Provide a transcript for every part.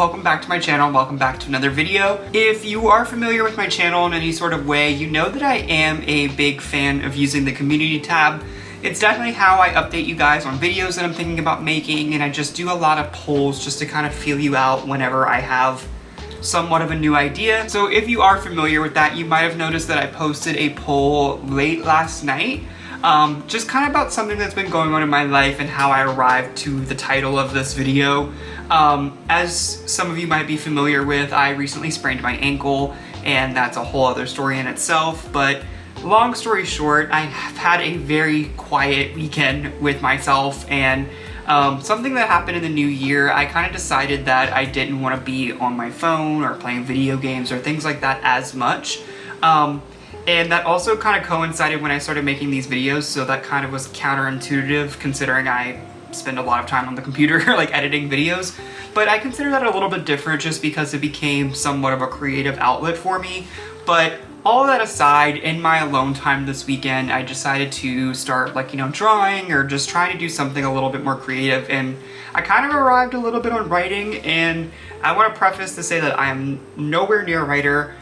welcome back to my channel, welcome back to another video. If you are familiar with my channel in any sort of way, you know that I am a big fan of using the community tab. It's definitely how I update you guys on videos that I'm thinking about making, and I just do a lot of polls just to kind of feel you out whenever I have somewhat of a new idea. So if you are familiar with that, you might have noticed that I posted a poll late last night, just kind of about something that's been going on in my life and how I arrived to the title of this video. As some of you might be familiar with, I recently sprained my ankle, and that's a whole other story in itself, but long story short, I have had a very quiet weekend with myself, and something that happened in the new year, I kind of decided that I didn't want to be on my phone or playing video games or things like that as much. And that also kind of coincided when I started making these videos, so that kind of was counterintuitive considering I spend a lot of time on the computer like editing videos. But I consider that a little bit different just because it became somewhat of a creative outlet for me. But all that aside, in my alone time this weekend, I decided to start drawing or just trying to do something a little bit more creative, and I kind of arrived a little bit on writing. And I want to preface to say that I am nowhere near a writer.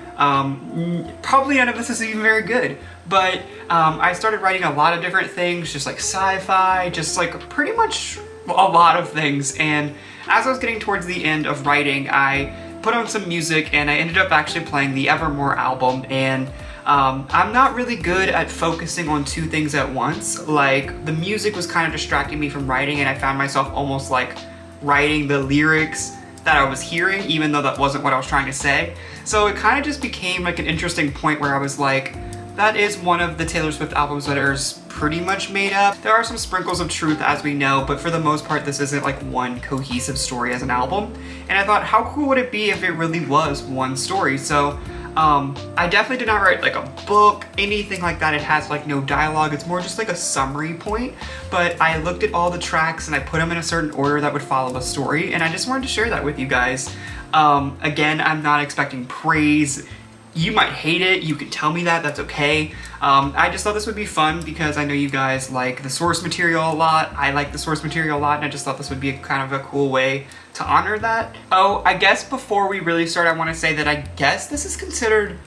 Probably none of this is even very good, but I started writing a lot of different things, just like sci-fi, just like pretty much a lot of things. And as I was getting towards the end of writing, I put on some music and I ended up actually playing the Evermore album. And I'm not really good at focusing on two things at once. Like, the music was kind of distracting me from writing, and I found myself almost like writing the lyrics that I was hearing, even though that wasn't what I was trying to say. So it kind of just became like an interesting point where I was like, that is one of the Taylor Swift albums that is pretty much made up. There are some sprinkles of truth, as we know, but for the most part, this isn't like one cohesive story as an album. And I thought, how cool would it be if it really was one story? So I definitely did not write like a book, anything like that. It has like no dialogue. It's more just like a summary point. But I looked at all the tracks and I put them in a certain order that would follow a story. And I just wanted to share that with you guys. Again, I'm not expecting praise. You might hate it, you can tell me that, that's okay. I just thought this would be fun because I know you guys like the source material a lot. I like the source material a lot, and I just thought this would be kind of a cool way to honor that. Oh, I guess before we really start, I want to say that I guess this is considered,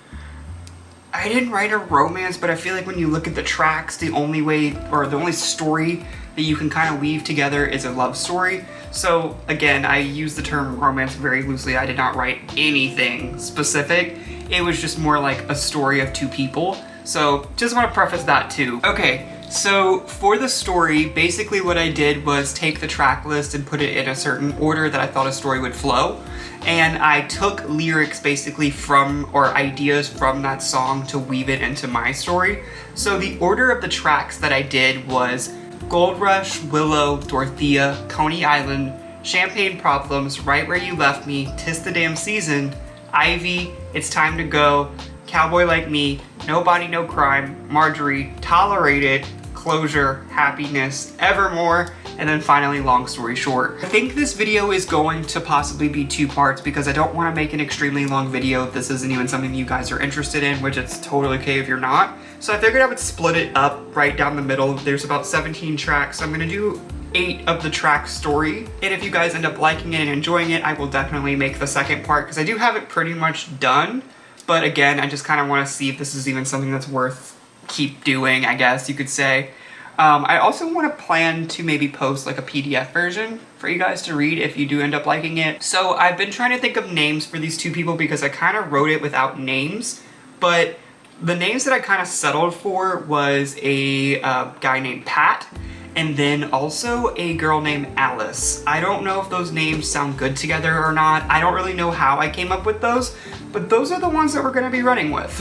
I didn't write a romance, but I feel like when you look at the tracks, the only way, or the only story that you can kind of weave together is a love story. So again, I use the term romance very loosely. I did not write anything specific. It was just more like a story of two people. So just want to preface that too. Okay, so for the story, basically what I did was take the track list and put it in a certain order that I thought a story would flow. And I took lyrics basically from, or ideas from that song to weave it into my story. So the order of the tracks that I did was Gold Rush, Willow, Dorothea, Coney Island, Champagne Problems, Right Where You Left Me, 'Tis the Damn Season, Ivy, It's Time to Go, Cowboy Like Me, Nobody No Crime, Marjorie, Tolerated, Closure, Happiness, Evermore, and then finally Long Story Short. I think this video is going to possibly be two parts because I don't want to make an extremely long video if this isn't even something you guys are interested in, which it's totally okay if you're not. So I figured I would split it up right down the middle. There's about 17 tracks. So I'm gonna do 8 of the track story. And if you guys end up liking it and enjoying it, I will definitely make the second part because I do have it pretty much done. But again, I just kind of want to see if this is even something that's worth keep doing, I guess you could say. I also want to plan to maybe post like a PDF version for you guys to read if you do end up liking it. So I've been trying to think of names for these two people because I kind of wrote it without names, but the names that I kind of settled for was a guy named Pat, and then also a girl named Alice. I don't know if those names sound good together or not. I don't really know how I came up with those, but those are the ones that we're gonna be running with.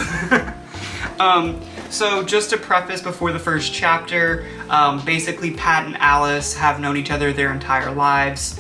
So just to preface before the first chapter, basically Pat and Alice have known each other their entire lives.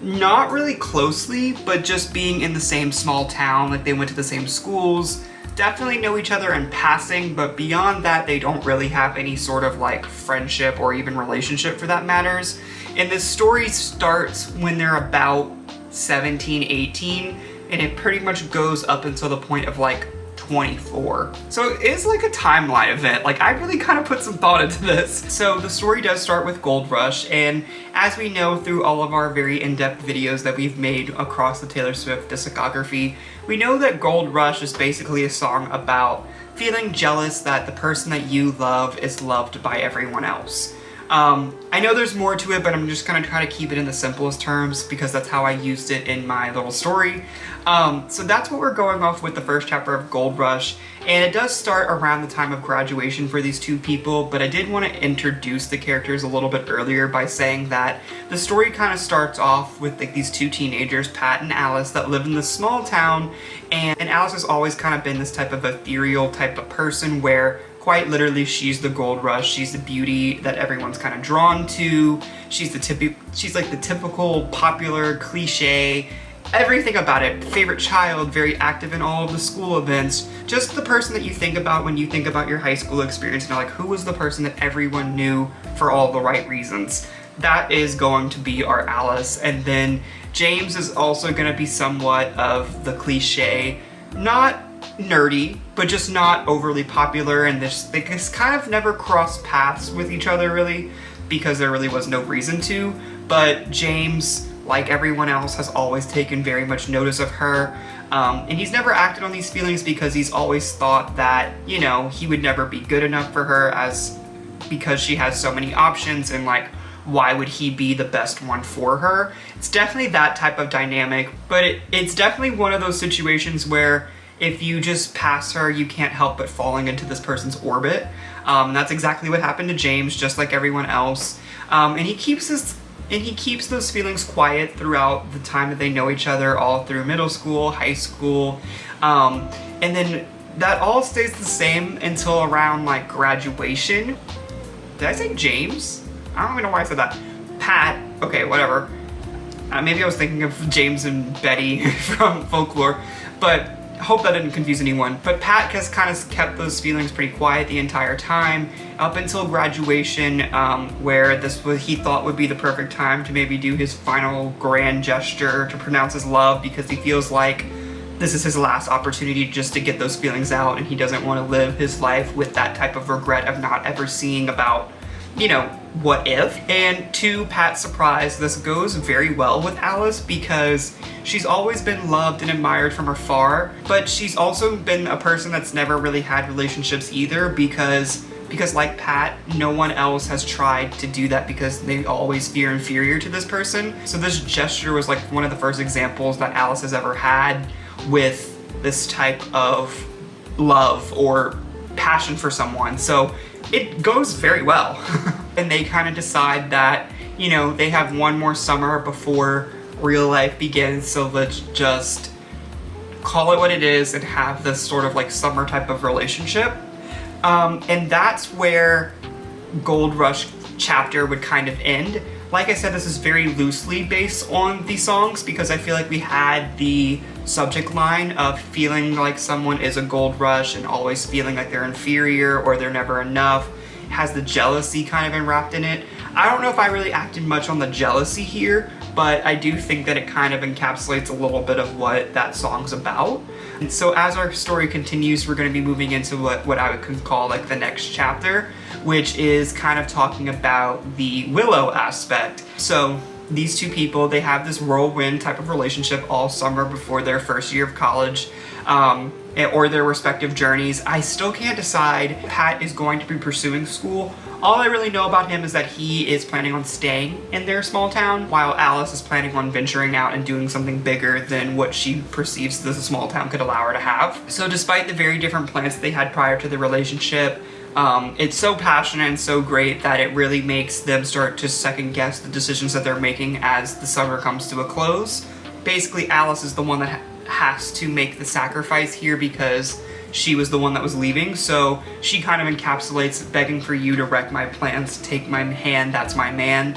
Not really closely, but just being in the same small town, like they went to the same schools, definitely know each other in passing, but beyond that, they don't really have any sort of like friendship or even relationship for that matters. And this story starts when they're about 17, 18, and it pretty much goes up until the point of like 24. So it is like a timeline event. Like, I really kind of put some thought into this. So the story does start with Gold Rush, and as we know through all of our very in-depth videos that we've made across the Taylor Swift discography, we know that Gold Rush is basically a song about feeling jealous that the person that you love is loved by everyone else. I know there's more to it, but I'm just gonna try to keep it in the simplest terms because that's how I used it in my little story. So that's what we're going off with the first chapter of Gold Rush, and it does start around the time of graduation for these two people, but I did want to introduce the characters a little bit earlier by saying that the story kind of starts off with like these two teenagers, Pat and Alice, that live in this small town, and Alice has always kind of been this type of ethereal type of person where quite literally, she's the gold rush. She's the beauty that everyone's kind of drawn to. She's like the typical popular cliche, everything about it. Favorite child, very active in all of the school events. Just the person that you think about when you think about your high school experience. Like, who was the person that everyone knew for all the right reasons? That is going to be our Alice. And then James is also going to be somewhat of the cliche, not nerdy, but just not overly popular, and they just kind of never crossed paths with each other really, because there really was no reason to. But James, like everyone else, has always taken very much notice of her, and he's never acted on these feelings because he's always thought that, you know, he would never be good enough for her because she has so many options, and like, why would he be the best one for her? It's definitely that type of dynamic, but it's definitely one of those situations where if you just pass her, you can't help but falling into this person's orbit. That's exactly what happened to James, just like everyone else. And he keeps those feelings quiet throughout the time that they know each other, all through middle school, high school. And then that all stays the same until around like graduation. Did I say James? I don't even know why I said that. Pat, okay, whatever. Maybe I was thinking of James and Betty from Folklore, but hope that didn't confuse anyone. But Pat has kind of kept those feelings pretty quiet the entire time up until graduation, where he thought would be the perfect time to maybe do his final grand gesture to pronounce his love, because he feels like this is his last opportunity just to get those feelings out, and he doesn't want to live his life with that type of regret of not ever seeing about, you know, what if. And to Pat's surprise, this goes very well with Alice because she's always been loved and admired from afar, but she's also been a person that's never really had relationships either because like Pat, no one else has tried to do that because they always feel inferior to this person. So this gesture was like one of the first examples that Alice has ever had with this type of love or passion for someone. So it goes very well. And they kind of decide that, you know, they have one more summer before real life begins, so let's just call it what it is and have this sort of like summer type of relationship. And that's where Gold Rush chapter would kind of end. Like I said, this is very loosely based on the songs because I feel like we had the subject line of feeling like someone is a gold rush and always feeling like they're inferior or they're never enough. Has the jealousy kind of enwrapped in it. I don't know if I really acted much on the jealousy here, but I do think that it kind of encapsulates a little bit of what that song's about. And so as our story continues, we're going to be moving into what I would call like the next chapter, which is kind of talking about the Willow aspect. So these two people, they have this whirlwind type of relationship all summer before their first year of college. Or their respective journeys. I still can't decide. Pat is going to be pursuing school. All I really know about him is that he is planning on staying in their small town, while Alice is planning on venturing out and doing something bigger than what she perceives this small town could allow her to have. So despite the very different plans that they had prior to the relationship, it's so passionate and so great that it really makes them start to second guess the decisions that they're making as the summer comes to a close. Basically, Alice is the one that has to make the sacrifice here because she was the one that was leaving, so she kind of encapsulates begging for you to wreck my plans, take my hand, that's my man.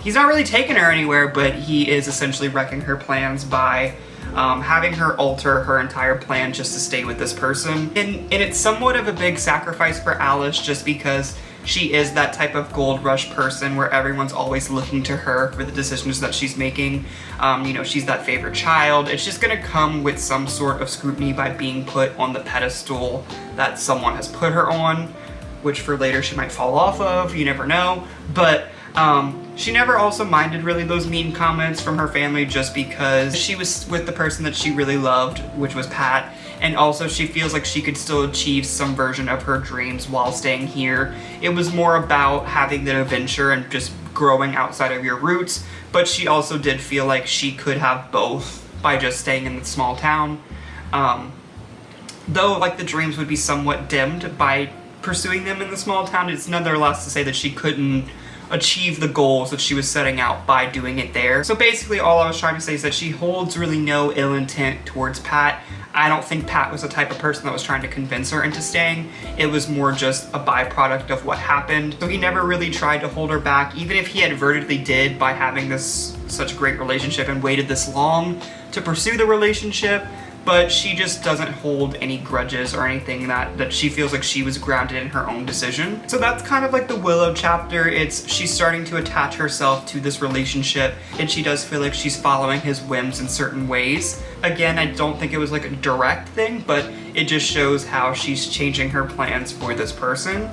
He's not really taking her anywhere, but he is essentially wrecking her plans by having her alter her entire plan just to stay with this person. And it's somewhat of a big sacrifice for Alice just because she is that type of gold rush person where everyone's always looking to her for the decisions that she's making. You know, she's that favorite child. It's just gonna come with some sort of scrutiny by being put on the pedestal that someone has put her on, which for later she might fall off of, you never know. But she never also minded really those mean comments from her family, just because she was with the person that she really loved, which was Pat. And also she feels like she could still achieve some version of her dreams while staying here. It was more about having the adventure and just growing outside of your roots, but she also did feel like she could have both by just staying in the small town. Though like the dreams would be somewhat dimmed by pursuing them in the small town, it's nonetheless to say that she couldn't achieve the goals that she was setting out by doing it there. So basically all I was trying to say is that she holds really no ill intent towards Pat. I don't think Pat was the type of person that was trying to convince her into staying. It was more just a byproduct of what happened. So he never really tried to hold her back, even if he advertently did by having this such a great relationship and waited this long to pursue the relationship. But she just doesn't hold any grudges or anything, that she feels like she was grounded in her own decision. So that's kind of like the Willow chapter. She's starting to attach herself to this relationship, and she does feel like she's following his whims in certain ways. Again, I don't think it was like a direct thing, but it just shows how she's changing her plans for this person.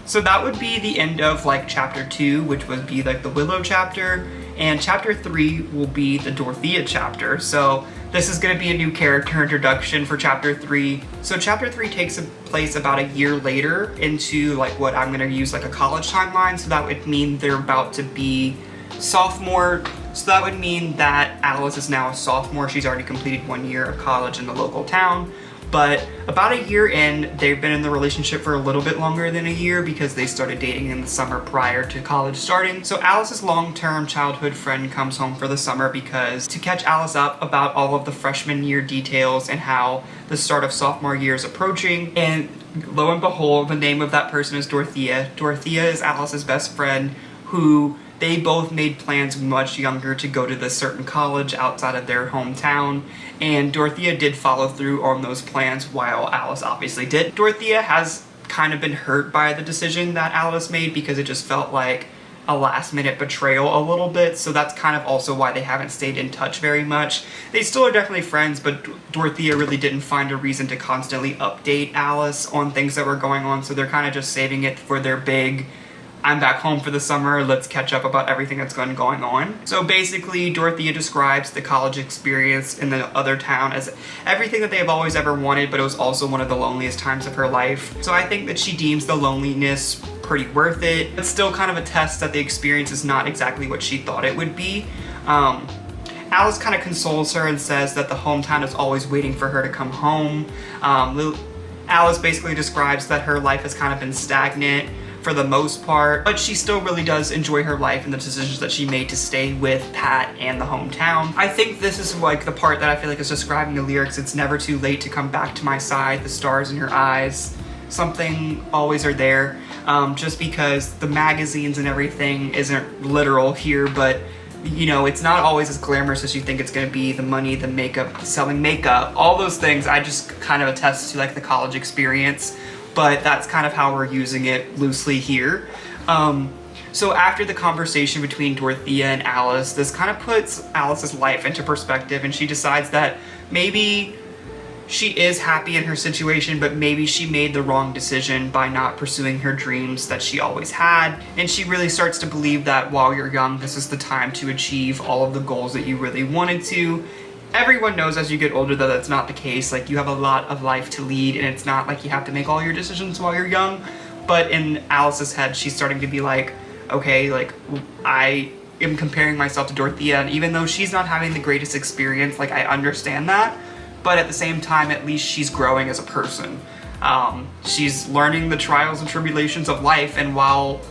So that would be the end of like chapter 2, which would be like the Willow chapter, and chapter 3 will be the Dorothea chapter. So this is going to be a new character introduction for chapter 3. So chapter 3 takes place about a year later into like what I'm going to use like a college timeline. So that would mean they're about to be sophomore. So that would mean that Alice is now a sophomore. She's already completed 1 year of college in the local town. But about a year in, they've been in the relationship for a little bit longer than a year because they started dating in the summer prior to college starting. So Alice's long-term childhood friend comes home for the summer because to catch Alice up about all of the freshman year details and how the start of sophomore year is approaching. And lo and behold, the name of that person is Dorothea. Dorothea is Alice's best friend, who they both made plans much younger to go to this certain college outside of their hometown, and Dorothea did follow through on those plans while Alice obviously did. Dorothea has kind of been hurt by the decision that Alice made because it just felt like a last-minute betrayal a little bit, so that's kind of also why they haven't stayed in touch very much. They still are definitely friends, but Dorothea really didn't find a reason to constantly update Alice on things that were going on, so they're kind of just saving it for their big I'm back home for the summer, let's catch up about everything that's going on. So basically, Dorothea describes the college experience in the other town as everything that they have always ever wanted, but it was also one of the loneliest times of her life. So I think that she deems the loneliness pretty worth it. It's still kind of a test that the experience is not exactly what she thought it would be. Alice kind of consoles her and says that the hometown is always waiting for her to come home. Alice basically describes that her life has kind of been stagnant for the most part, but she still really does enjoy her life and the decisions that she made to stay with Pat and the hometown. I think this is like the part that I feel like is describing the lyrics. It's never too late to come back to my side, the stars in your eyes, something always are there. Just because the magazines and everything isn't literal here, but you know, it's not always as glamorous as you think it's going to be. The money, the makeup, selling makeup, all those things, I just kind of attest to like the college experience. But that's kind of how we're using it loosely here. So after the conversation between Dorothea and Alice, this kind of puts Alice's life into perspective, and she decides that maybe she is happy in her situation, but maybe she made the wrong decision by not pursuing her dreams that she always had. And she really starts to believe that while you're young, this is the time to achieve all of the goals that you really wanted to. Everyone knows as you get older that that's not the case. Like, you have a lot of life to lead, and it's not like you have to make all your decisions while you're young. But in Alice's head, she's starting to be like, okay, like, I am comparing myself to Dorothea, and even though she's not having the greatest experience, like, I understand that. But at the same time, at least she's growing as a person. She's learning the trials and tribulations of life, and while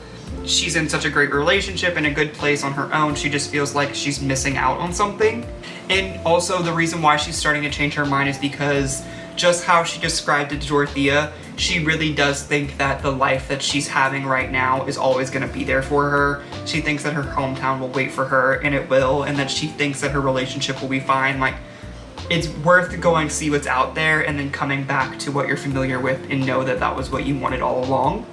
she's in such a great relationship and a good place on her own, she just feels like she's missing out on something. And also the reason why she's starting to change her mind is because just how she described it to Dorothea, she really does think that the life that she's having right now is always going to be there for her. She thinks that her hometown will wait for her, and it will, and that she thinks that her relationship will be fine. Like, it's worth going see what's out there and then coming back to what you're familiar with and know that that was what you wanted all along.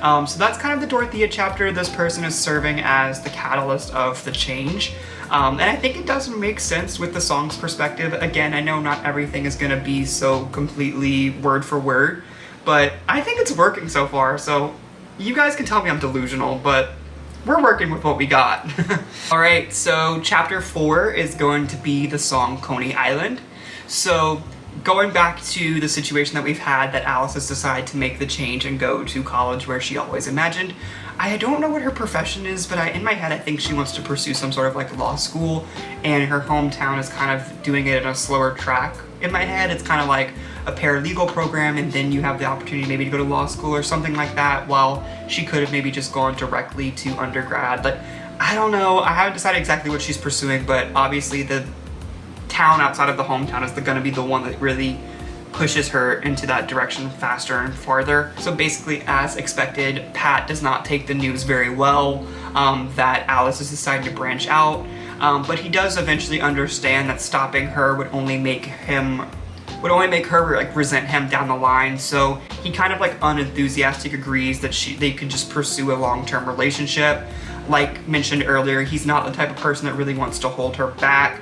So that's kind of the Dorothea chapter. This person is serving as the catalyst of the change. And I think it does make sense with the song's perspective. Again, I know not everything is gonna be so completely word for word, but I think it's working so far. So you guys can tell me I'm delusional, but we're working with what we got. All right, so chapter 4 is going to be the song Coney Island. So going back to the situation that we've had, that Alice has decided to make the change and go to college where she always imagined. I don't know what her profession is, but in my head I think she wants to pursue some sort of like law school, and her hometown is kind of doing it in a slower track. In my head it's kind of like a paralegal program, and then you have the opportunity maybe to go to law school or something like that, while she could have maybe just gone directly to undergrad. But I don't know, I haven't decided exactly what she's pursuing, but obviously the town outside of the hometown is going to be the one that really pushes her into that direction faster and farther. So basically, as expected, Pat does not take the news very well that Alice is deciding to branch out, but he does eventually understand that stopping her would only make her like resent him down the line. So he kind of like unenthusiastic agrees that they could just pursue a long-term relationship. Like mentioned earlier, he's not the type of person that really wants to hold her back.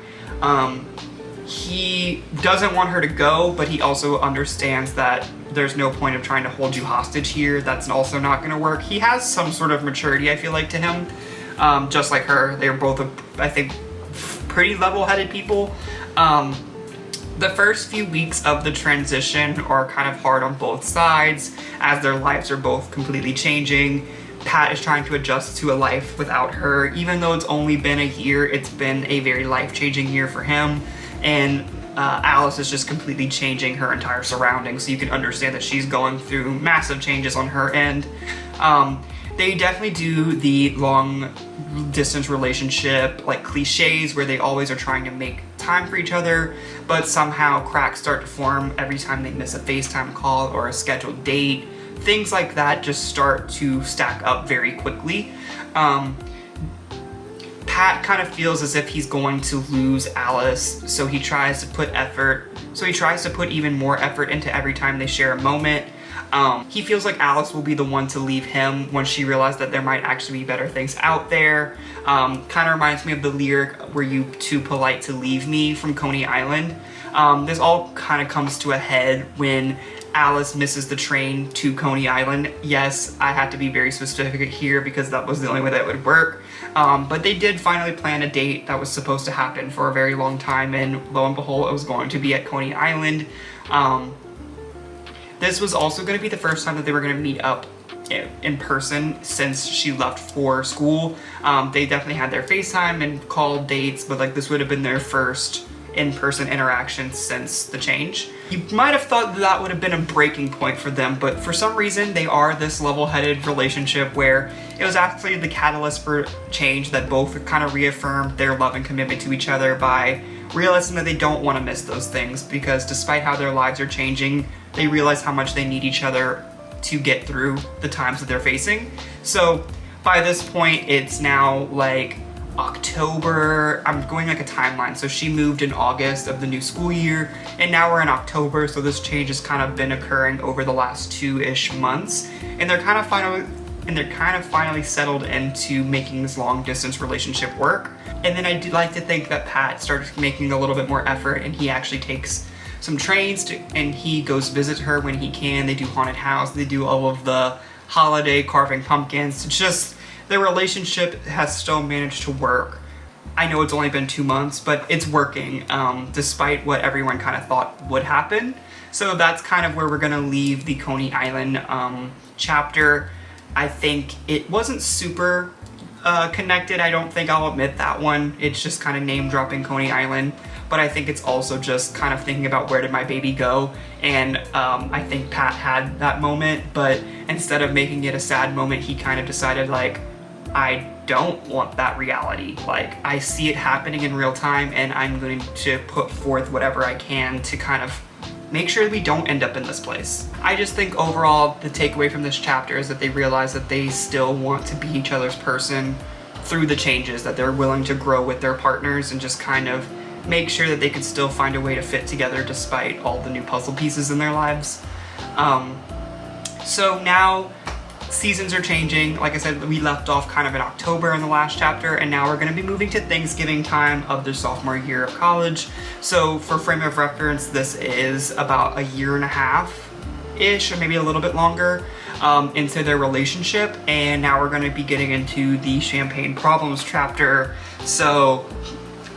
He doesn't want her to go, but he also understands that there's no point of trying to hold you hostage here. That's also not going to work. He has some sort of maturity, I feel like, to him, just like her. They're both, I think, pretty level-headed people. The first few weeks of the transition are kind of hard on both sides, as their lives are both completely changing. Pat is trying to adjust to a life without her. Even though it's only been a year, it's been a very life-changing year for him. And Alice is just completely changing her entire surroundings, so you can understand that she's going through massive changes on her end. They definitely do the long-distance relationship, like cliches, where they always are trying to make time for each other, but somehow cracks start to form every time they miss a FaceTime call or a scheduled date. Things like that just start to stack up very quickly. Pat kind of feels as if he's going to lose Alice, so he tries to put even more effort into every time they share a moment. He feels like Alice will be the one to leave him once she realizes that there might actually be better things out there. Kind of reminds me of the lyric, "Were you too polite to leave me?" from Coney Island. This all kind of comes to a head when Alice misses the train to Coney Island. Yes, I had to be very specific here because that was the only way that would work. But they did finally plan a date that was supposed to happen for a very long time, and lo and behold, it was going to be at Coney Island. This was also going to be the first time that they were going to meet up in person since she left for school. They definitely had their FaceTime and call dates, but like this would have been their first in-person interaction since the change. You might have thought that would have been a breaking point for them, but for some reason they are this level-headed relationship where it was actually the catalyst for change that both kind of reaffirmed their love and commitment to each other by realizing that they don't want to miss those things, because despite how their lives are changing, they realize how much they need each other to get through the times that they're facing. So by this point, it's now like October. I'm going like a timeline. So she moved in August of the new school year, and now we're in October, so this change has kind of been occurring over the last 2-ish months, and they're kind of finally settled into making this long distance relationship work. And then I do like to think that Pat starts making a little bit more effort, and he actually takes some trains and he goes visit her when he can. They do haunted house, they do all of the holiday carving pumpkins. It's just, their relationship has still managed to work. I know it's only been 2 months, but it's working, despite what everyone kind of thought would happen. So that's kind of where we're gonna leave the Coney Island chapter. I think it wasn't super connected. I don't think I'll admit that one. It's just kind of name dropping Coney Island, but I think it's also just kind of thinking about where did my baby go, and I think Pat had that moment, but instead of making it a sad moment, he kind of decided like, I don't want that reality. Like, I see it happening in real time, and I'm going to put forth whatever I can to kind of make sure we don't end up in this place. I just think overall the takeaway from this chapter is that they realize that they still want to be each other's person through the changes, that they're willing to grow with their partners and just kind of make sure that they could still find a way to fit together despite all the new puzzle pieces in their lives. So now seasons are changing. Like I said, we left off kind of in October in the last chapter, and now we're going to be moving to Thanksgiving time of their sophomore year of college. So for frame of reference, this is about a year and a half-ish, or maybe a little bit longer, into their relationship. And now we're going to be getting into the champagne problems chapter. So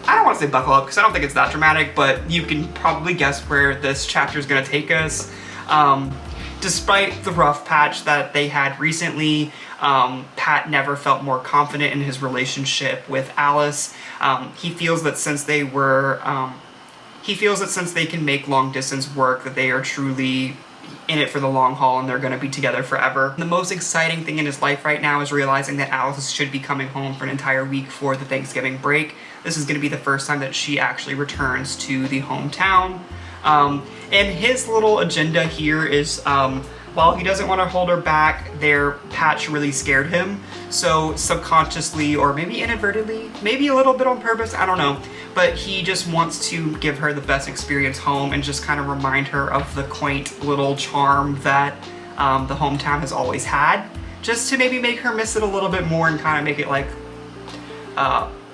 I don't want to say buckle up because I don't think it's that dramatic, but you can probably guess where this chapter is going to take us. Despite the rough patch that they had recently, Pat never felt more confident in his relationship with Alice. He feels that since they can make long distance work, that they are truly in it for the long haul and they're going to be together forever. The most exciting thing in his life right now is realizing that Alice should be coming home for an entire week for the Thanksgiving break. This is going to be the first time that she actually returns to the hometown. And his little agenda here is, while he doesn't want to hold her back, their patch really scared him. So subconsciously, or maybe inadvertently, maybe a little bit on purpose, I don't know, but he just wants to give her the best experience home and just kind of remind her of the quaint little charm that the hometown has always had, just to maybe make her miss it a little bit more and kind of make it like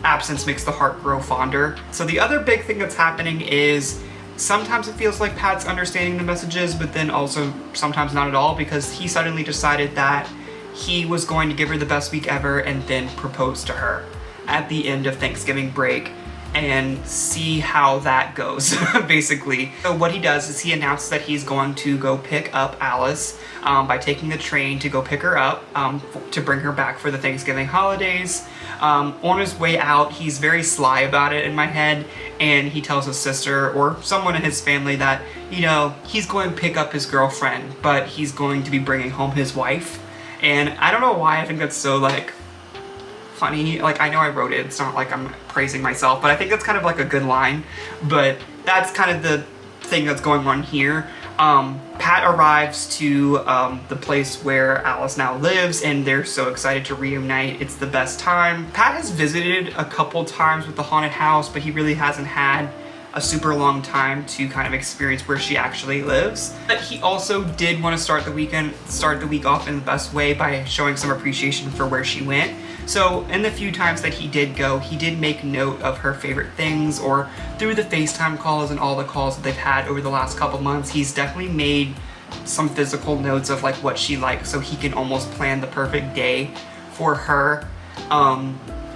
absence makes the heart grow fonder. So the other big thing that's happening is sometimes it feels like Pat's understanding the messages, but then also sometimes not at all, because he suddenly decided that he was going to give her the best week ever and then propose to her at the end of Thanksgiving break and see how that goes, basically. So what he does is he announced that he's going to go pick up Alice by taking the train to go pick her up to bring her back for the Thanksgiving holidays. On his way out, he's very sly about it in my head, and he tells his sister or someone in his family that, you know, he's going to pick up his girlfriend, but he's going to be bringing home his wife. And I don't know why I think that's so, like, funny. Like, I know I wrote it, it's not like I'm praising myself, but I think that's kind of like a good line. But that's kind of the thing that's going on here. Pat arrives to the place where Alice now lives, and they're so excited to reunite. It's the best time. Pat has visited a couple times with the haunted house, but he really hasn't had a super long time to kind of experience where she actually lives. But he also did want to start the week off in the best way by showing some appreciation for where she went. So in the few times that he did go, he did make note of her favorite things, or through the FaceTime calls and all the calls that they've had over the last couple months, he's definitely made some physical notes of like what she likes, so he can almost plan the perfect day for her,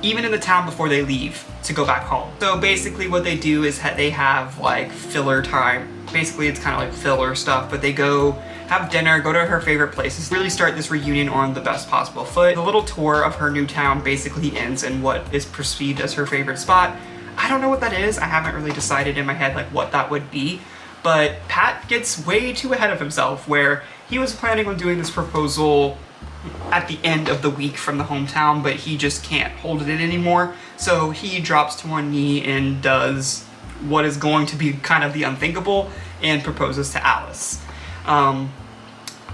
even in the town before they leave to go back home. So basically what they do is they have like filler time. Basically it's kind of like filler stuff, but they go have dinner, go to her favorite places, really start this reunion on the best possible foot. The little tour of her new town basically ends in what is perceived as her favorite spot. I don't know what that is. I haven't really decided in my head like what that would be, but Pat gets way too ahead of himself, where he was planning on doing this proposal at the end of the week from the hometown, but he just can't hold it in anymore. So he drops to one knee and does what is going to be kind of the unthinkable and proposes to Alice.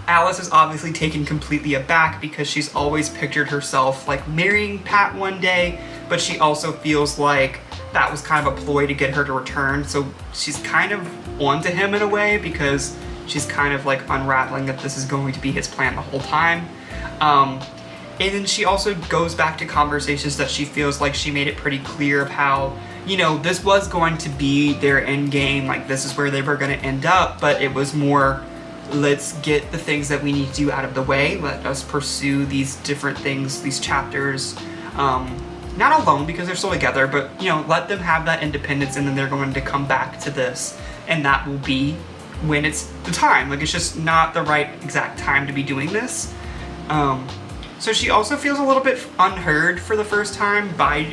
Alice is obviously taken completely aback because she's always pictured herself like marrying Pat one day, but she also feels like that was kind of a ploy to get her to return. So she's kind of onto him in a way, because she's kind of like unraveling that this is going to be his plan the whole time. And then she also goes back to conversations that she feels like she made it pretty clear of how, you know, this was going to be their end game, like this is where they were going to end up, but it was more, let's get the things that we need to do out of the way, let us pursue these different things, these chapters, not alone because they're still together, but, you know, let them have that independence, and then they're going to come back to this, and that will be when it's the time. Like, it's just not the right exact time to be doing this. So she also feels a little bit unheard for the first time by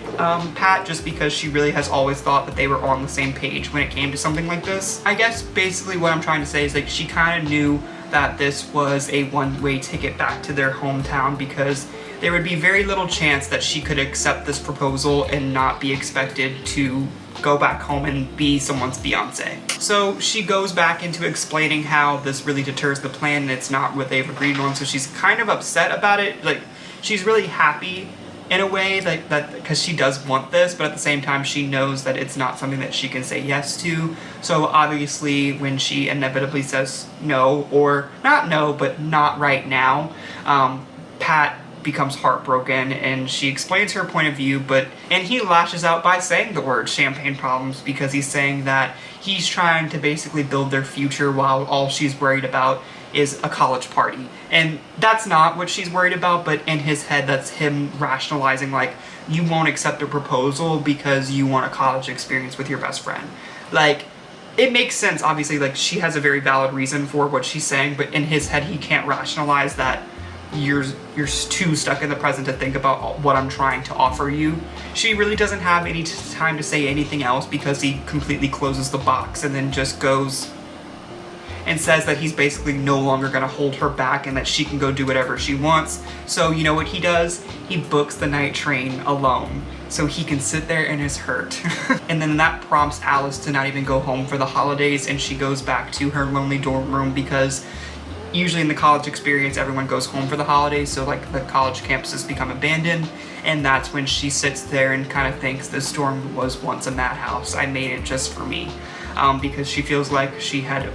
Pat, just because she really has always thought that they were on the same page when it came to something like this. I guess basically what I'm trying to say is like she kind of knew that this was a one-way ticket back to their hometown, because there would be very little chance that she could accept this proposal and not be expected to go back home and be someone's fiance. So she goes back into explaining how this really deters the plan and it's not what they've agreed on, so she's kind of upset about it. Like, she's really happy in a way, that because she does want this, but at the same time she knows that it's not something that she can say yes to. So obviously when she inevitably says no, or not no, but not right now, Pat becomes heartbroken, and she explains her point of view, and he lashes out by saying the word champagne problems, because he's saying that he's trying to basically build their future while all she's worried about is a college party. And that's not what she's worried about, but in his head that's him rationalizing, like, you won't accept a proposal because you want a college experience with your best friend. Like, it makes sense, obviously, like, she has a very valid reason for what she's saying, but in his head he can't rationalize that you're too stuck in the present to think about what I'm trying to offer you. She really doesn't have any time to say anything else, because he completely closes the box and then just goes and says that he's basically no longer going to hold her back and that she can go do whatever she wants. So you know what he does? He books the night train alone so he can sit there in his hurt. And then that prompts Alice to not even go home for the holidays, and she goes back to her lonely dorm room, because usually in the college experience everyone goes home for the holidays, so like the college campuses become abandoned, and that's when she sits there and kind of thinks this dorm was once a madhouse. I made it just for me, because she feels like she had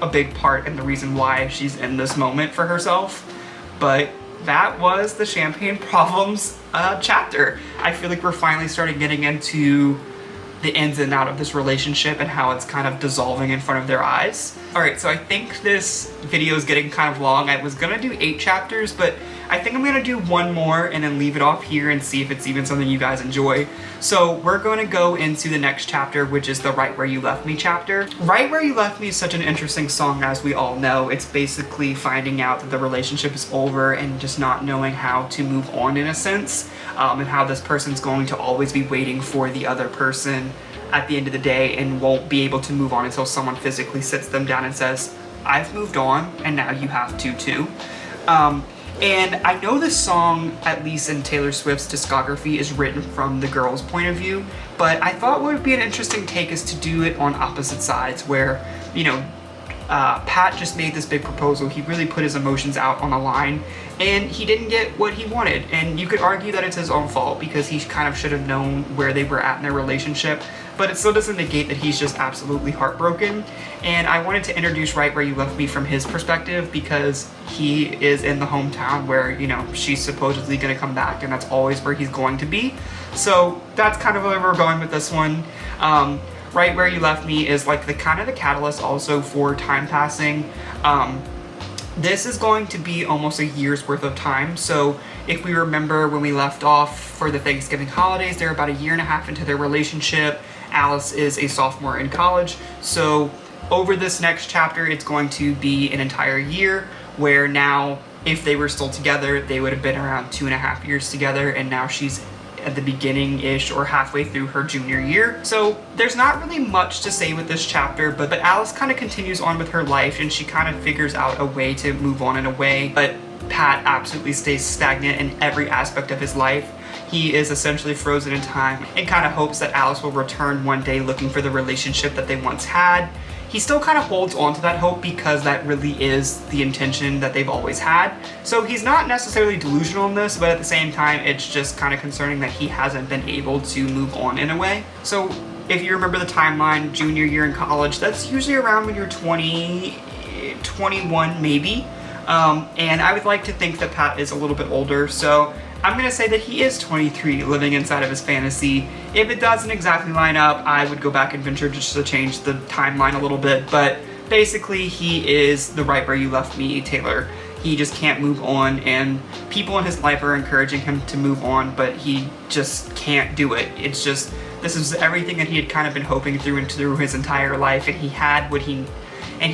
a big part in the reason why she's in this moment for herself. But that was the Champagne Problems chapter. I feel like we're finally starting getting into the ins and out of this relationship and how it's kind of dissolving in front of their eyes. Alright, so I think this video is getting kind of long. I was gonna do 8 chapters, but I think I'm gonna do one more and then leave it off here and see if it's even something you guys enjoy. So we're gonna go into the next chapter, which is the Right Where You Left Me chapter. Right Where You Left Me is such an interesting song, as we all know. It's basically finding out that the relationship is over and just not knowing how to move on, in a sense, and how this person's going to always be waiting for the other person at the end of the day and won't be able to move on until someone physically sits them down and says, I've moved on and now you have to too. And I know this song, at least in Taylor Swift's discography, is written from the girl's point of view, but I thought what would be an interesting take is to do it on opposite sides, where, you know, Pat just made this big proposal. He really put his emotions out on the line, and he didn't get what he wanted. And you could argue that it's his own fault, because he kind of should have known where they were at in their relationship, but it still doesn't negate that he's just absolutely heartbroken. And I wanted to introduce Right Where You Left Me from his perspective, because he is in the hometown where, you know, she's supposedly going to come back, and that's always where he's going to be. So that's kind of where we're going with this one. Right Where You Left Me is like the kind of the catalyst also for time passing. This is going to be almost a year's worth of time. So if we remember when we left off for the Thanksgiving holidays, they're about a year and a half into their relationship. Alice is a sophomore in college. So over this next chapter, it's going to be an entire year, where now, if they were still together, they would have been around 2.5 years together, and now she's at the beginning-ish or halfway through her junior year. So there's not really much to say with this chapter, but Alice kind of continues on with her life, and she kind of figures out a way to move on in a way, but Pat absolutely stays stagnant in every aspect of his life. He is essentially frozen in time and kind of hopes that Alice will return one day looking for the relationship that they once had. He still kind of holds on to that hope, because that really is the intention that they've always had. So he's not necessarily delusional in this, but at the same time, it's just kind of concerning that he hasn't been able to move on in a way. So if you remember the timeline, junior year in college, that's usually around when you're 20, 21 maybe. And I would like to think that Pat is a little bit older, so I'm going to say that he is 23, living inside of his fantasy. If it doesn't exactly line up, I would go back and venture just to change the timeline a little bit, but basically he is the Right Where You Left Me Taylor. He just can't move on, and people in his life are encouraging him to move on, but he just can't do it. It's just, this is everything that he had kind of been hoping through his entire life, and he had what he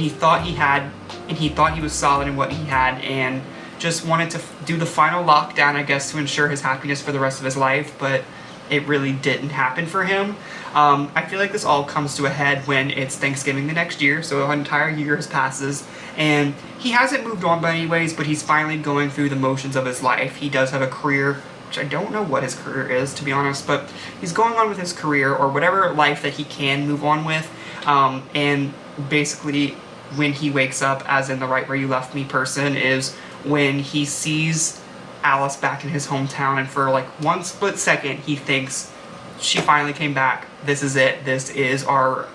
thought he had, and he thought he was solid in what he had, and just wanted to do the final lockdown, I guess, to ensure his happiness for the rest of his life, but it really didn't happen for him. I feel like this all comes to a head when it's Thanksgiving the next year, so an entire year has passes, and he hasn't moved on by any ways, but he's finally going through the motions of his life. He does have a career, which I don't know what his career is, to be honest, but he's going on with his career, or whatever life that he can move on with, and basically when he wakes up, as in the Right Where You Left Me person, is when he sees Alice back in his hometown, and for like one split second he thinks she finally came back. This is it. This is our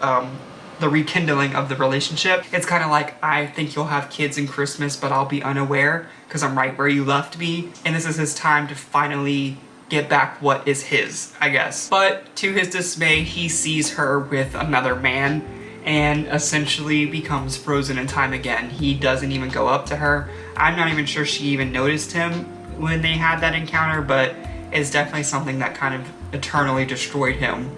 the rekindling of the relationship. It's kind of like, I think you'll have kids in Christmas, but I'll be unaware because I'm right where you left me. And this is his time to finally get back what is his, I guess. But to his dismay, he sees her with another man and essentially becomes frozen in time again. He doesn't even go up to her. I'm not even sure she even noticed him when they had that encounter, but it's definitely something that kind of eternally destroyed him.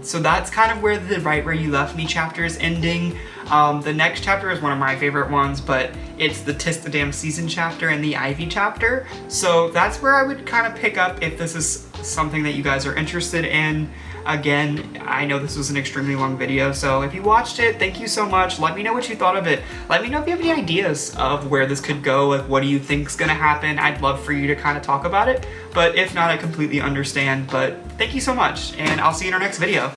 So that's kind of where the Right Where You Left Me chapter is ending. The next chapter is one of my favorite ones, but it's the Tis the Damn Season chapter and the Ivy chapter. So that's where I would kind of pick up if this is something that you guys are interested in. Again, I know this was an extremely long video, so if you watched it, thank you so much. Let me know what you thought of it. Let me know if you have any ideas of where this could go, like what do you think's gonna happen. I'd love for you to kind of talk about it, but if not, I completely understand. But thank you so much, and I'll see you in our next video.